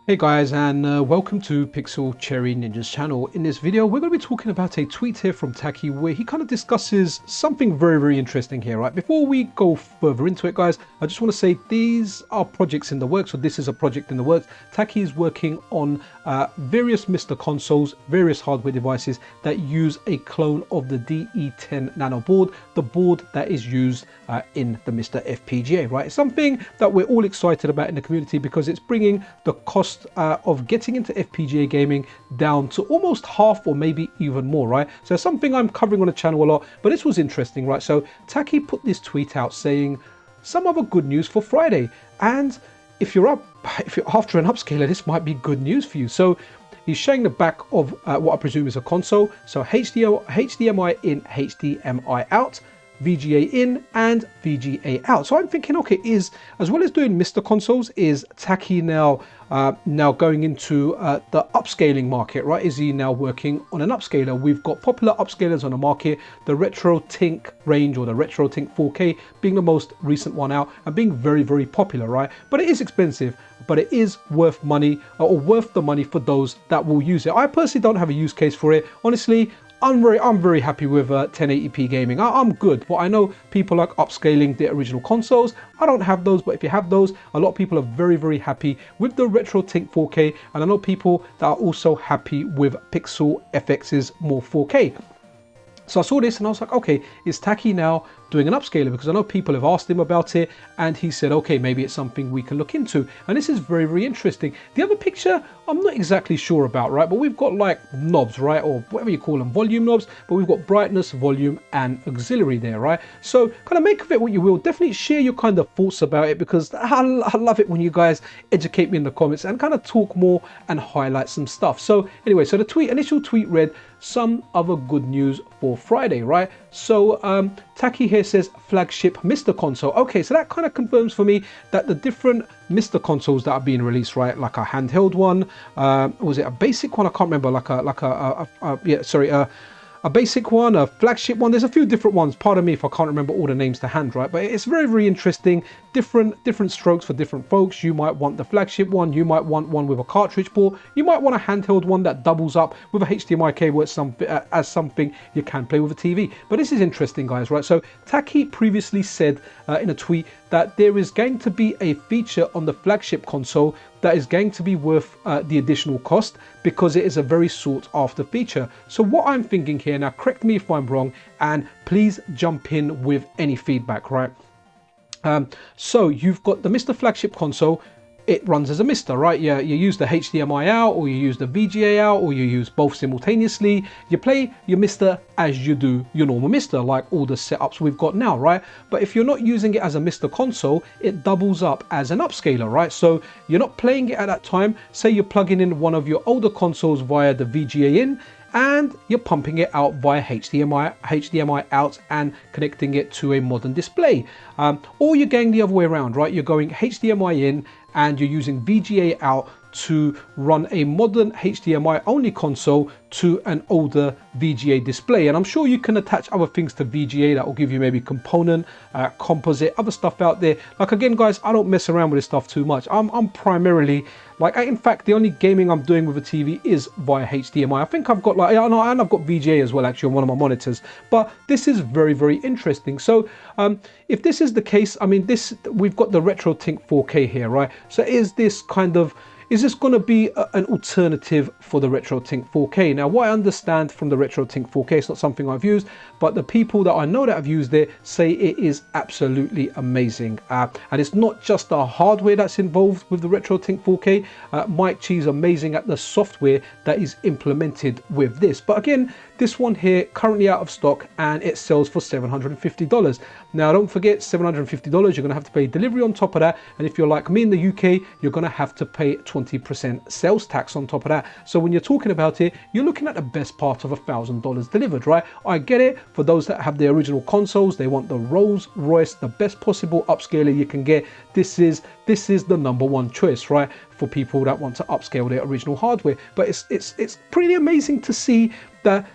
Hey guys, and welcome to Pixel Cherry Ninja's channel. In this video we're going to be talking about a tweet here from Taki where he kind of discusses something very interesting here, right? Before we go further into it, guys, I just want to say these are projects in the works, so this is a project in the works. Taki is working on various MiSTer consoles, various hardware devices that use a clone of the DE10 NANO board, the board that is used in the MiSTerFPGA, right? It's something that we're all excited about in the community because it's bringing the cost of getting into FPGA gaming down to almost half or maybe even more, right? So something I'm covering on the channel a lot, but this was interesting, right? So Taki put this tweet out saying some other good news for Friday, and if you're after an upscaler, this might be good news for you. So he's showing the back of what I presume is a console. So HDMI in, HDMI out, VGA in and VGA out. So I'm thinking, okay, is as well as doing MiSTer consoles, is Taki now going into the upscaling market, right? Is he now working on an upscaler? We've got popular upscalers on the market, the RetroTink range or the RetroTink 4K being the most recent one out and being very popular, right? But it is expensive, but it is worth money or worth the money for those that will use it. I personally don't have a use case for it. Honestly, I'm very happy with 1080p gaming. I'm good, but I know people like upscaling their original consoles. I don't have those, but if you have those, a lot of people are very happy with the RetroTink 4K, and I know people that are also happy with PixelFX's Morph 4K. So I saw this and I was like, okay, is Taki now doing an upscaler? Because I know people have asked him about it and he said, okay, maybe it's something we can look into. And this is very interesting. The other picture, I'm not exactly sure about, right? But we've got like knobs, right? Or whatever you call them, volume knobs, but we've got brightness, volume and auxiliary there, right? So kind of make of it what you will. Definitely share your kind of thoughts about it because I love it when you guys educate me in the comments and kind of talk more and highlight some stuff. So anyway, so the initial tweet read, some other good news for Friday, right? So Taki here says flagship MiSTer console. Okay, so that kind of confirms for me that the different MiSTer consoles that are being released, right? Like a handheld one, was it a basic one? I can't remember. A basic one, a flagship one. There's a few different ones. Pardon me if I can't remember all the names to hand, right? But it's very interesting. Different strokes for different folks. You might want the flagship one. You might want one with a cartridge port. You might want a handheld one that doubles up with a HDMI cable as something you can play with a TV. But this is interesting, guys, right? So Taki previously said in a tweet that there is going to be a feature on the flagship console that is going to be worth the additional cost because it is a very sought after feature. So what I'm thinking here, now correct me if I'm wrong and please jump in with any feedback, right? So you've got the MiSTer flagship console. It runs as a MiSTer, right? You use the HDMI out or you use the VGA out or you use both simultaneously. You play your MiSTer as you do your normal MiSTer, like all the setups we've got now, right? But if you're not using it as a MiSTer console, it doubles up as an upscaler, right? So you're not playing it at that time. Say you're plugging in one of your older consoles via the VGA in and you're pumping it out via HDMI out and connecting it to a modern display. Or you're going the other way around, right? You're going HDMI in and you're using VGA out to run a modern HDMI only console to an older VGA display. And I'm sure you can attach other things to VGA that will give you maybe component, composite, other stuff out there. Like again, guys, I don't mess around with this stuff too much. I'm primarily like, in fact, the only gaming I'm doing with a TV is via HDMI. I think I've got like, and I've got VGA as well, actually, on one of my monitors. But this is very interesting. So if this is the case, I mean, we've got the RetroTink 4K here, right? So is this going to be an alternative for the RetroTink 4K? Now, what I understand from the RetroTink 4K, it's not something I've used, but the people that I know that have used it say it is absolutely amazing. And it's not just the hardware that's involved with the RetroTink 4K. Mike Chi's amazing at the software that is implemented with this. But again, this one here currently out of stock and it sells for $750. Now, don't forget, $750, you're going to have to pay delivery on top of that. And if you're like me in the UK, you're going to have to pay 20% sales tax on top of that. So when you're talking about it, you're looking at the best part of $1,000 delivered, right? I get it. For those that have the original consoles, they want the Rolls Royce, the best possible upscaler you can get. This is the #1 choice, right? For people that want to upscale their original hardware. But it's pretty amazing to see that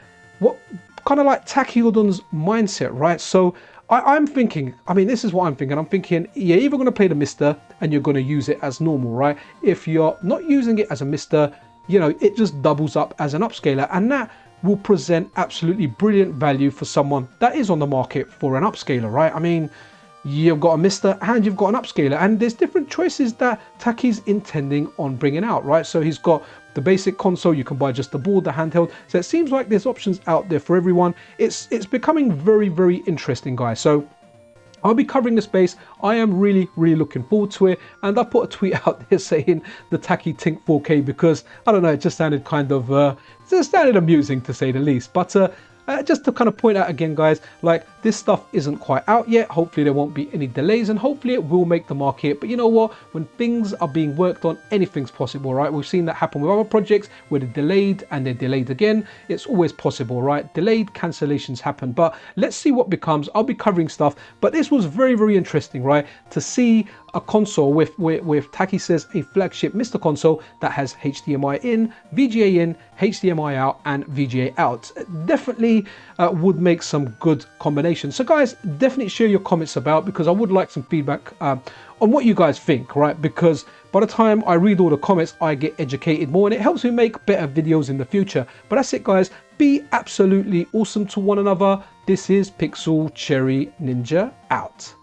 what kind of like Taki Udon's mindset, right? So I'm thinking, I mean, this is what I'm thinking. I'm thinking you're either going to play the MiSTer and you're going to use it as normal, right? If you're not using it as a MiSTer, you know, it just doubles up as an upscaler, and that will present absolutely brilliant value for someone that is on the market for an upscaler, right? I mean, you've got a MiSTer and you've got an upscaler, and there's different choices that Taki's intending on bringing out, right? So he's got the basic console, you can buy just the board, the handheld. So it seems like there's options out there for everyone. It's becoming very, very interesting, guys. So I'll be covering the space. I am really, really looking forward to it. And I put a tweet out there saying the TakiTink 4K because, I don't know, it just sounded kind of, just sounded amusing to say the least. But just to kind of point out again, guys, like this stuff isn't quite out yet. Hopefully there won't be any delays, and hopefully it will make the market. But you know what? When things are being worked on, anything's possible, right? We've seen that happen with other projects where they're delayed and they're delayed again. It's always possible, right? Delayed cancellations happen, but let's see what becomes. I'll be covering stuff, but this was very, very interesting, right? To see a console with Taki says a flagship MiSTer console that has HDMI in, VGA in, HDMI out, and VGA out. Definitely would make some good combinations. So guys, definitely share your comments about, because I would like some feedback on what you guys think, right? Because by the time I read all the comments, I get educated more, and it helps me make better videos in the future. But that's it, guys. Be absolutely awesome to one another. This is Pixel Cherry Ninja out.